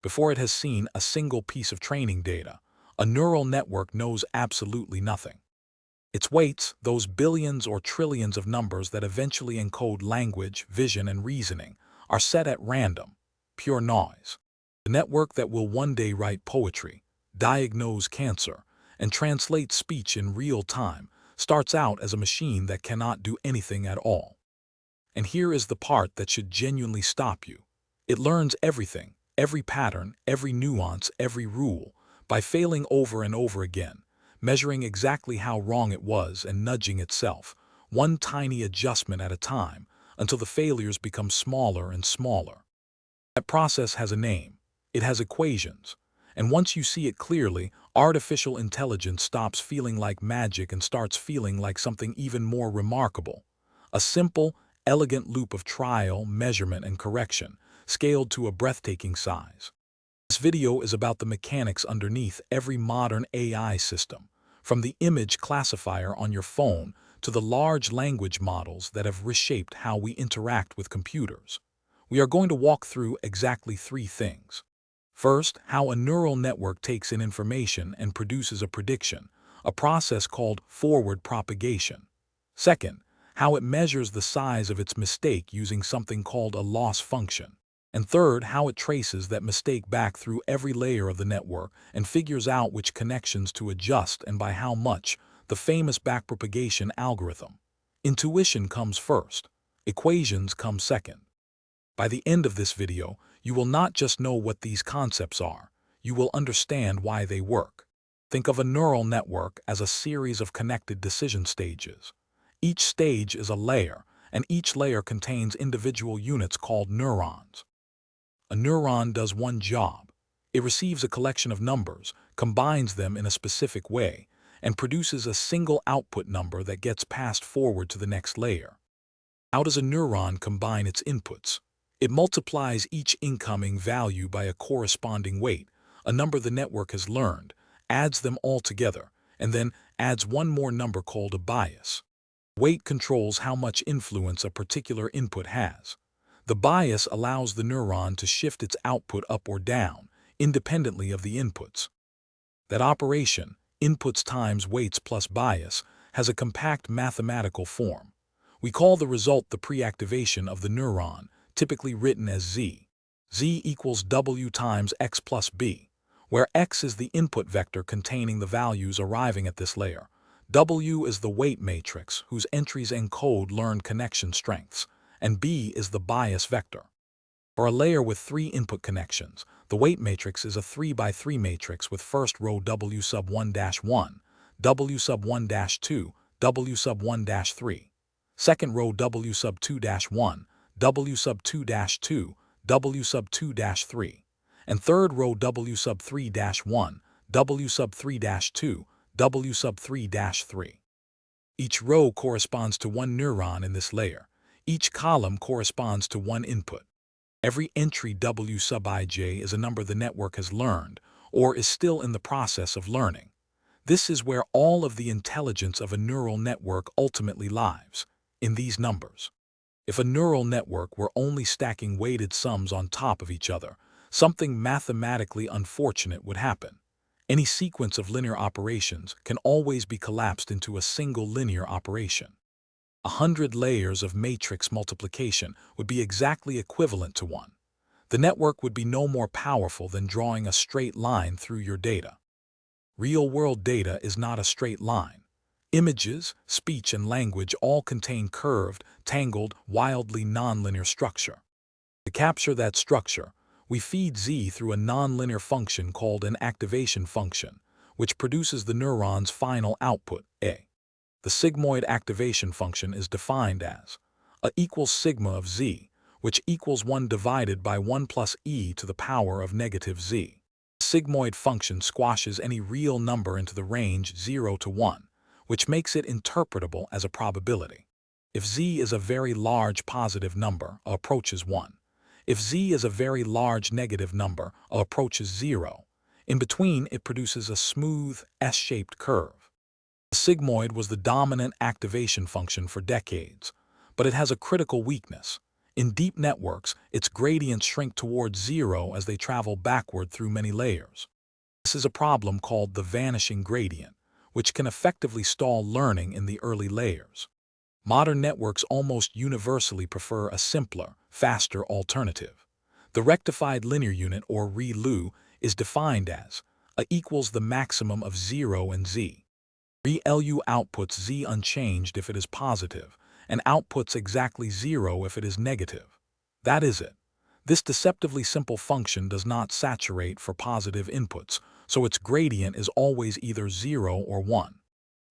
before it has seen a single piece of training data. A neural network knows absolutely nothing. Its weights, those billions or trillions of numbers that eventually encode language, vision, and reasoning, are set at random, pure noise. The network that will one day write poetry, diagnose cancer, and translate speech in real time starts out as a machine that cannot do anything at all. And here is the part that should genuinely stop you. It learns everything, every pattern, every nuance, every rule, by failing over and over again, measuring exactly how wrong it was and nudging itself, one tiny adjustment at a time, until the failures become smaller and smaller. That process has a name. It has equations. And once you see it clearly, artificial intelligence stops feeling like magic and starts feeling like something even more remarkable. A simple, elegant loop of trial, measurement, and correction, scaled to a breathtaking size. This video is about the mechanics underneath every modern AI system, from the image classifier on your phone to the large language models that have reshaped how we interact with computers. We are going to walk through exactly three things. First, how a neural network takes in information and produces a prediction, a process called forward propagation. Second, how it measures the size of its mistake using something called a loss function. And third, how it traces that mistake back through every layer of the network and figures out which connections to adjust and by how much, the famous backpropagation algorithm. Intuition comes first. Equations come second. By the end of this video, you will not just know what these concepts are, you will understand why they work. Think of a neural network as a series of connected decision stages. Each stage is a layer, and each layer contains individual units called neurons. A neuron does one job. It receives a collection of numbers, combines them in a specific way, and produces a single output number that gets passed forward to the next layer. How does a neuron combine its inputs? It multiplies each incoming value by a corresponding weight, a number the network has learned, adds them all together, and then adds one more number called a bias. Weight controls how much influence a particular input has. The bias allows the neuron to shift its output up or down, independently of the inputs. That operation, inputs times weights plus bias, has a compact mathematical form. We call the result the pre-activation of the neuron, typically written as z. Z equals w times x plus b, where x is the input vector containing the values arriving at this layer. W is the weight matrix, whose entries encode learned connection strengths, and b is the bias vector. For a layer with three input connections, the weight matrix is a 3 by 3 matrix with first row w sub 1-1, w sub 1-2, w sub 1-3, second row w sub 2-1, w sub 2-2, w sub 2-3, and third row w sub 3-1, w sub 3-2, w sub 3-3. Each row corresponds to one neuron in this layer. Each column corresponds to one input. Every entry w sub ij is a number the network has learned, or is still in the process of learning. This is where all of the intelligence of a neural network ultimately lies, in these numbers. If a neural network were only stacking weighted sums on top of each other, something mathematically unfortunate would happen. Any sequence of linear operations can always be collapsed into a single linear operation. 100 layers of matrix multiplication would be exactly equivalent to one. The network would be no more powerful than drawing a straight line through your data. Real-world data is not a straight line. Images, speech, and language all contain curved, tangled, wildly nonlinear structure. To capture that structure, we feed Z through a nonlinear function called an activation function, which produces the neuron's final output, A. The sigmoid activation function is defined as A equals sigma of Z, which equals 1 divided by 1 plus e to the power of negative Z. The sigmoid function squashes any real number into the range 0 to 1, which makes it interpretable as a probability. If Z is a very large positive number, A approaches 1. If Z is a very large negative number, A approaches 0. In between, it produces a smooth, S-shaped curve. The sigmoid was the dominant activation function for decades, but it has a critical weakness. In deep networks, its gradients shrink towards zero as they travel backward through many layers. This is a problem called the vanishing gradient, which can effectively stall learning in the early layers. Modern networks almost universally prefer a simpler, faster alternative. The rectified linear unit, or ReLU, is defined as A equals the maximum of 0 and z. ReLU outputs z unchanged if it is positive, and outputs exactly 0 if it is negative. That is it. This deceptively simple function does not saturate for positive inputs, so its gradient is always either 0 or 1.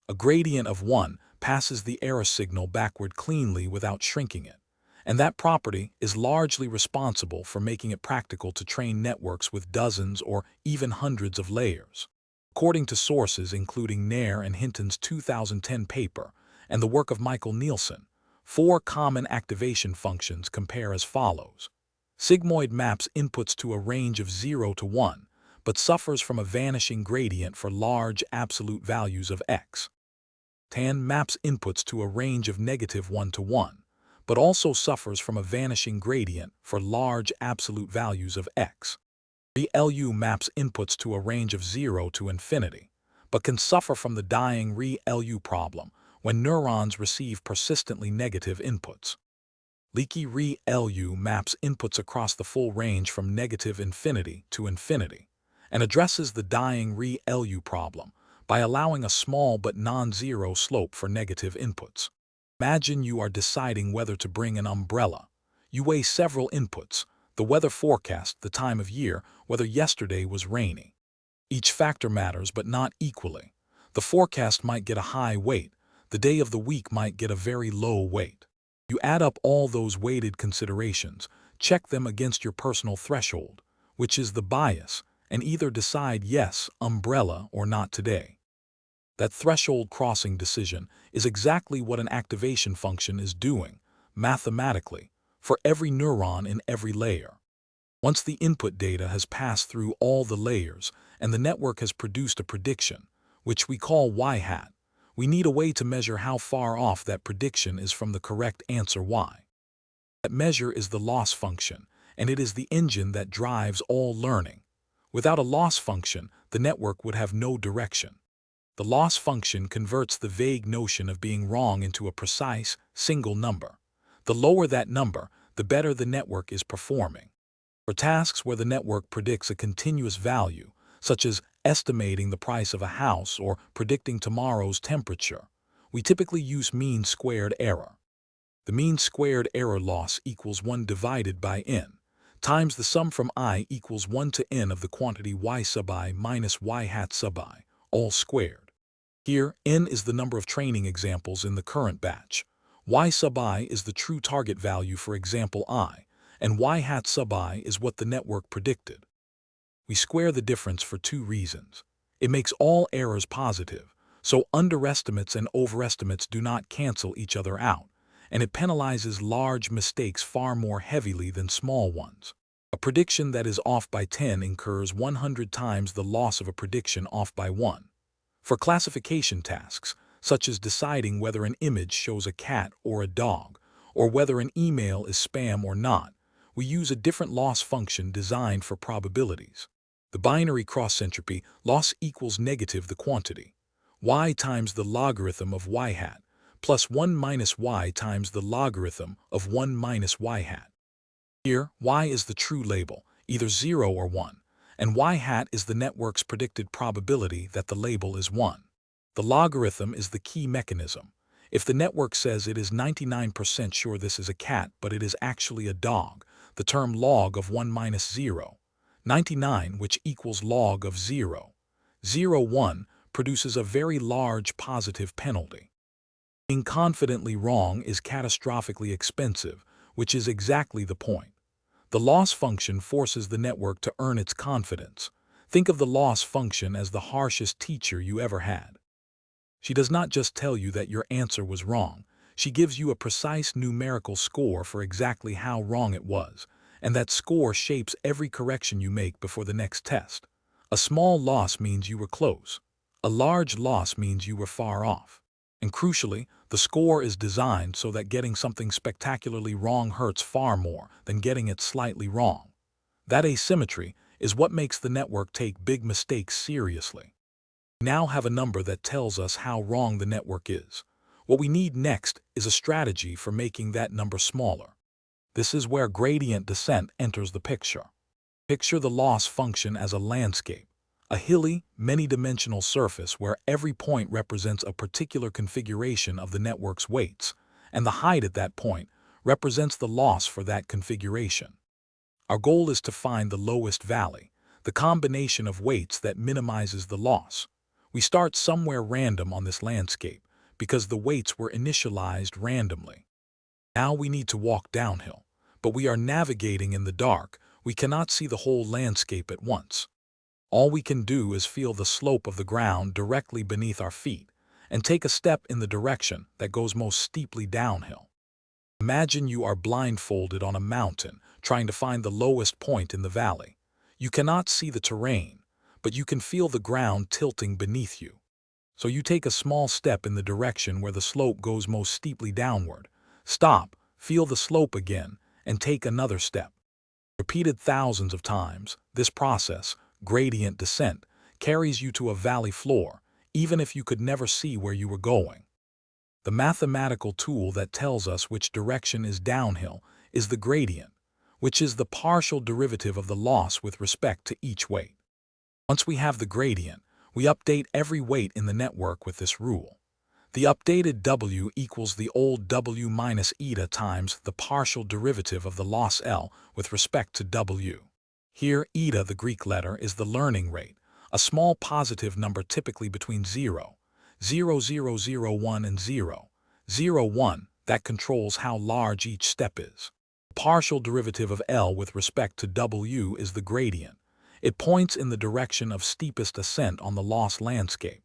A gradient of 1 passes the error signal backward cleanly without shrinking it, and that property is largely responsible for making it practical to train networks with dozens or even hundreds of layers. According to sources including Nair and Hinton's 2010 paper and the work of Michael Nielsen, 4 common activation functions compare as follows. Sigmoid maps inputs to a range of 0 to 1, but suffers from a vanishing gradient for large absolute values of x. Tan maps inputs to a range of -1 to 1, but also suffers from a vanishing gradient for large absolute values of x. ReLU maps inputs to a range of 0 to infinity, but can suffer from the dying ReLU problem when neurons receive persistently negative inputs. Leaky ReLU maps inputs across the full range from -infinity to infinity, and addresses the dying ReLU problem by allowing a small but non-zero slope for negative inputs. Imagine you are deciding whether to bring an umbrella. You weigh several inputs: the weather forecast, the time of year, whether yesterday was rainy. Each factor matters, but not equally. The forecast might get a high weight, the day of the week might get a very low weight. You add up all those weighted considerations, check them against your personal threshold, which is the bias, and either decide yes, umbrella, or not today. That threshold crossing decision is exactly what an activation function is doing, mathematically, for every neuron in every layer. Once the input data has passed through all the layers and the network has produced a prediction, which we call y-hat, we need a way to measure how far off that prediction is from the correct answer y. That measure is the loss function, and it is the engine that drives all learning. Without a loss function, the network would have no direction. The loss function converts the vague notion of being wrong into a precise, single number. The lower that number, the better the network is performing. For tasks where the network predicts a continuous value, such as estimating the price of a house or predicting tomorrow's temperature, we typically use mean squared error. The mean squared error loss equals 1 divided by n, times the sum from I equals 1 to n of the quantity y sub I minus y hat sub I, all squared. Here, n is the number of training examples in the current batch. Y sub I is the true target value for example I, and y hat sub I is what the network predicted. We square the difference for 2 reasons. It makes all errors positive, so underestimates and overestimates do not cancel each other out, and it penalizes large mistakes far more heavily than small ones. A prediction that is off by 10 incurs 100 times the loss of a prediction off by 1. For classification tasks, such as deciding whether an image shows a cat or a dog, or whether an email is spam or not, we use a different loss function designed for probabilities. The binary cross-entropy loss equals negative the quantity, y times the logarithm of y hat, plus 1 minus y times the logarithm of 1 minus y hat. Here, y is the true label, either 0 or 1, and y hat is the network's predicted probability that the label is 1. The logarithm is the key mechanism. If the network says it is 99% sure this is a cat but it is actually a dog, the term log of 1 minus 0, 99, which equals log of 0, 0, 1, produces a very large positive penalty. Being confidently wrong is catastrophically expensive, which is exactly the point. The loss function forces the network to earn its confidence. Think of the loss function as the harshest teacher you ever had. She does not just tell you that your answer was wrong, she gives you a precise numerical score for exactly how wrong it was, and that score shapes every correction you make before the next test. A small loss means you were close. A large loss means you were far off. And crucially, the score is designed so that getting something spectacularly wrong hurts far more than getting it slightly wrong. That asymmetry is what makes the network take big mistakes seriously. We now have a number that tells us how wrong the network is. What we need next is a strategy for making that number smaller. This is where gradient descent enters the picture. Picture the loss function as a landscape, a hilly, many-dimensional surface where every point represents a particular configuration of the network's weights, and the height at that point represents the loss for that configuration. Our goal is to find the lowest valley, the combination of weights that minimizes the loss. We start somewhere random on this landscape because the weights were initialized randomly. Now we need to walk downhill, but we are navigating in the dark. We cannot see the whole landscape at once. All we can do is feel the slope of the ground directly beneath our feet and take a step in the direction that goes most steeply downhill. Imagine you are blindfolded on a mountain trying to find the lowest point in the valley. You cannot see the terrain, but you can feel the ground tilting beneath you. So you take a small step in the direction where the slope goes most steeply downward. Stop, feel the slope again, and take another step. Repeated thousands of times, this process, gradient descent, carries you to a valley floor, even if you could never see where you were going. The mathematical tool that tells us which direction is downhill is the gradient, which is the partial derivative of the loss with respect to each weight. Once we have the gradient, we update every weight in the network with this rule. The updated W equals the old W minus eta times the partial derivative of the loss L with respect to W. Here, eta, the Greek letter, is the learning rate, a small positive number typically between 0, 0,001 and 0, 0,1 that controls how large each step is. The partial derivative of L with respect to W is the gradient. It points in the direction of steepest ascent on the loss landscape.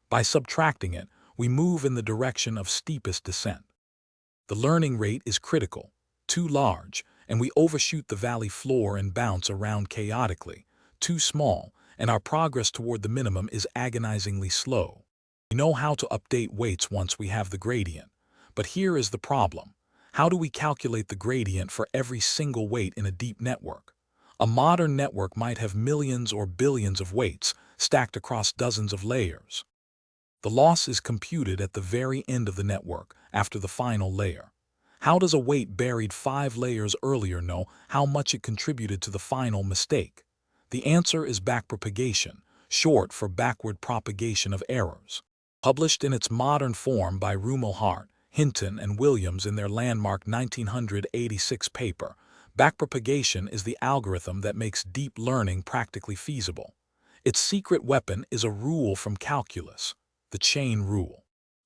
By subtracting it, we move in the direction of steepest descent. The learning rate is critical, too large, and we overshoot the valley floor and bounce around chaotically, too small, and our progress toward the minimum is agonizingly slow. We know how to update weights once we have the gradient, but here is the problem. How do we calculate the gradient for every single weight in a deep network? A modern network might have millions or billions of weights stacked across dozens of layers. The loss is computed at the very end of the network, after the final layer. How does a weight buried 5 layers earlier know how much it contributed to the final mistake? The answer is backpropagation, short for backward propagation of errors. Published in its modern form by Rumelhart, Hinton, and Williams in their landmark 1986 paper, backpropagation is the algorithm that makes deep learning practically feasible. Its secret weapon is a rule from calculus, the chain rule.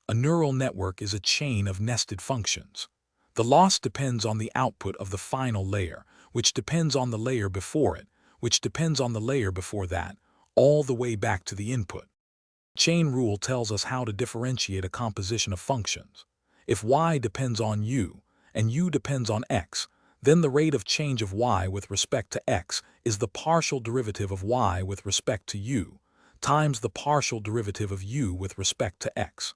A neural network is a chain of nested functions. The loss depends on the output of the final layer, which depends on the layer before it, which depends on the layer before that, all the way back to the input. Chain rule tells us how to differentiate a composition of functions. If y depends on u, and u depends on x, then the rate of change of y with respect to x is the partial derivative of y with respect to u, times the partial derivative of u with respect to x.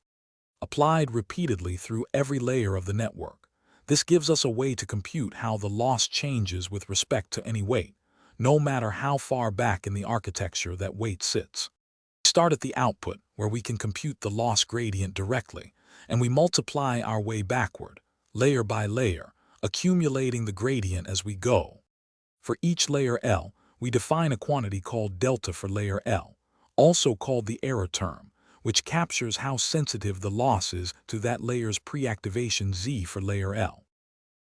Applied repeatedly through every layer of the network, this gives us a way to compute how the loss changes with respect to any weight, no matter how far back in the architecture that weight sits. We start at the output, where we can compute the loss gradient directly, and we multiply our way backward, layer by layer, accumulating the gradient as we go. For each layer L, we define a quantity called delta for layer L, also called the error term, which captures how sensitive the loss is to that layer's pre-activation Z for layer L.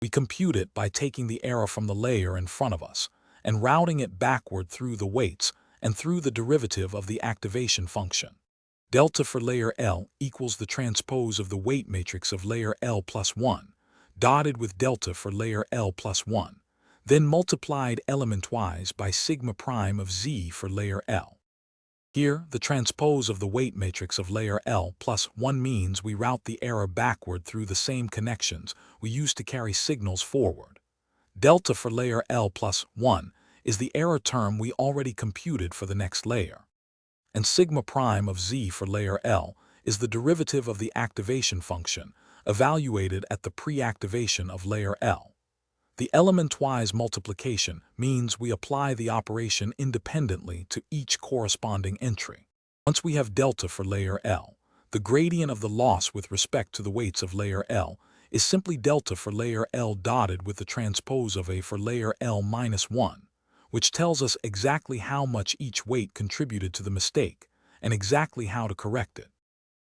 We compute it by taking the error from the layer in front of us and routing it backward through the weights and through the derivative of the activation function. Delta for layer L equals the transpose of the weight matrix of layer L plus 1, dotted with delta for layer L plus 1, then multiplied element-wise by sigma prime of Z for layer L. Here, the transpose of the weight matrix of layer L plus 1 means we route the error backward through the same connections we use to carry signals forward. Delta for layer L plus 1 is the error term we already computed for the next layer. And sigma prime of Z for layer L is the derivative of the activation function, evaluated at the pre-activation of layer L. The element-wise multiplication means we apply the operation independently to each corresponding entry. Once we have delta for layer L, the gradient of the loss with respect to the weights of layer L is simply delta for layer L dotted with the transpose of A for layer L minus 1, which tells us exactly how much each weight contributed to the mistake and exactly how to correct it.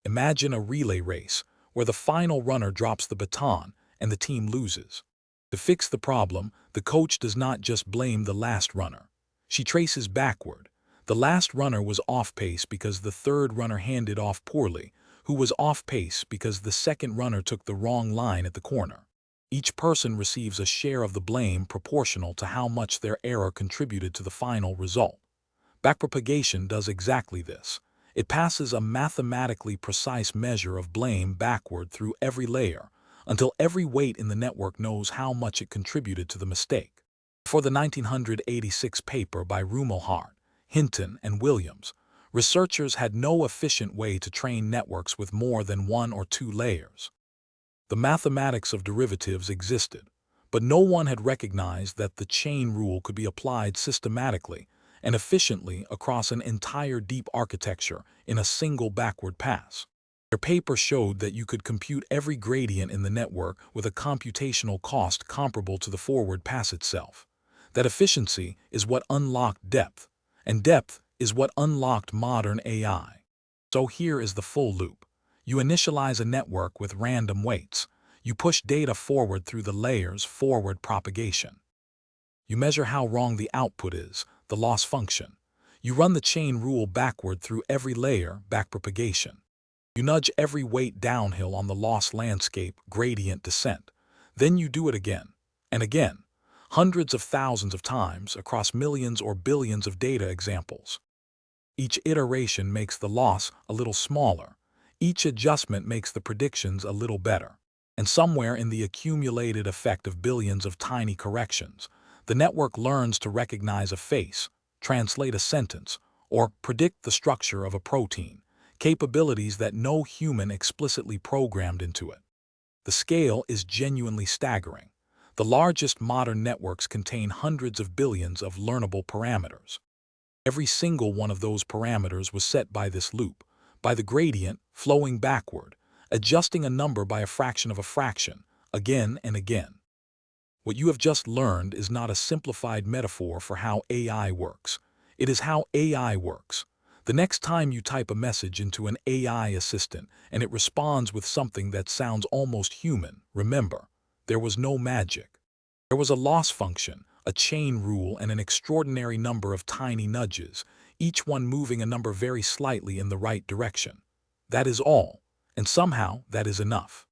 Imagine a relay race where the final runner drops the baton and the team loses. To fix the problem, the coach does not just blame the last runner. She traces backward. The last runner was off pace because the third runner handed off poorly, who was off pace because the second runner took the wrong line at the corner. Each person receives a share of the blame proportional to how much their error contributed to the final result. Backpropagation does exactly this. It passes a mathematically precise measure of blame backward through every layer, until every weight in the network knows how much it contributed to the mistake. For the 1986 paper by Rumelhart, Hinton, and Williams, researchers had no efficient way to train networks with more than 1 or 2 layers. The mathematics of derivatives existed, but no one had recognized that the chain rule could be applied systematically and efficiently across an entire deep architecture in a single backward pass. Their paper showed that you could compute every gradient in the network with a computational cost comparable to the forward pass itself. That efficiency is what unlocked depth, and depth is what unlocked modern AI. So here is the full loop. You initialize a network with random weights. You push data forward through the layers, forward propagation. You measure how wrong the output is, the loss function. You run the chain rule backward through every layer, backpropagation. You nudge every weight downhill on the loss landscape, gradient descent. Then you do it again, and again, hundreds of thousands of times across millions or billions of data examples. Each iteration makes the loss a little smaller. Each adjustment makes the predictions a little better. And somewhere in the accumulated effect of billions of tiny corrections, the network learns to recognize a face, translate a sentence, or predict the structure of a protein. Capabilities that no human explicitly programmed into it. The scale is genuinely staggering. The largest modern networks contain hundreds of billions of learnable parameters. Every single one of those parameters was set by this loop, by the gradient flowing backward, adjusting a number by a fraction of a fraction, again and again. What you have just learned is not a simplified metaphor for how AI works. It is how AI works. The next time you type a message into an AI assistant and it responds with something that sounds almost human, remember, there was no magic. There was a loss function, a chain rule, and an extraordinary number of tiny nudges, each one moving a number very slightly in the right direction. That is all, and somehow that is enough.